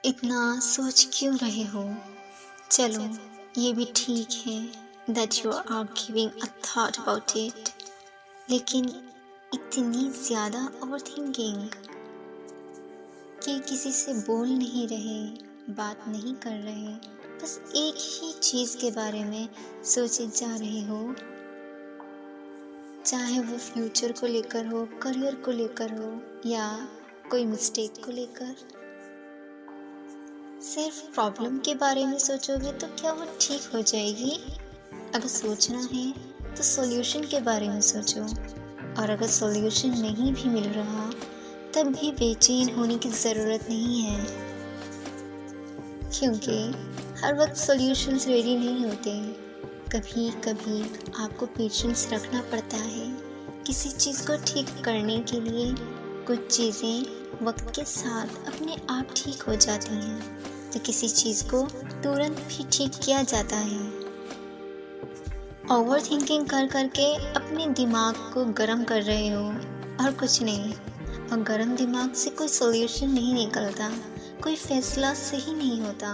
इतना सोच क्यों रहे हो? चलो, ये भी ठीक है that you are giving a thought about it, लेकिन इतनी ज़्यादा ओवरथिंकिंग कि किसी से बोल नहीं रहे, बात नहीं कर रहे, बस एक ही चीज़ के बारे में सोचे जा रहे हो, चाहे वो फ्यूचर को लेकर हो, करियर को लेकर हो या कोई मिस्टेक को लेकर। सिर्फ प्रॉब्लम के बारे में सोचोगे तो क्या वो ठीक हो जाएगी? अगर सोचना है तो सॉल्यूशन के बारे में सोचो, और अगर सॉल्यूशन नहीं भी मिल रहा तब भी बेचैन होने की ज़रूरत नहीं है, क्योंकि हर वक्त सॉल्यूशंस रेडी नहीं होते। कभी कभी आपको पेशेंस रखना पड़ता है। किसी चीज़ को ठीक करने के लिए कुछ चीज़ें वक्त के साथ अपने आप ठीक हो जाती हैं, तो किसी चीज़ को तुरंत भी ठीक किया जाता है। ओवर थिंकिंग कर करके अपने दिमाग को गर्म कर रहे हो और कुछ नहीं, और गर्म दिमाग से कोई सॉल्यूशन नहीं निकलता, कोई फैसला सही नहीं होता।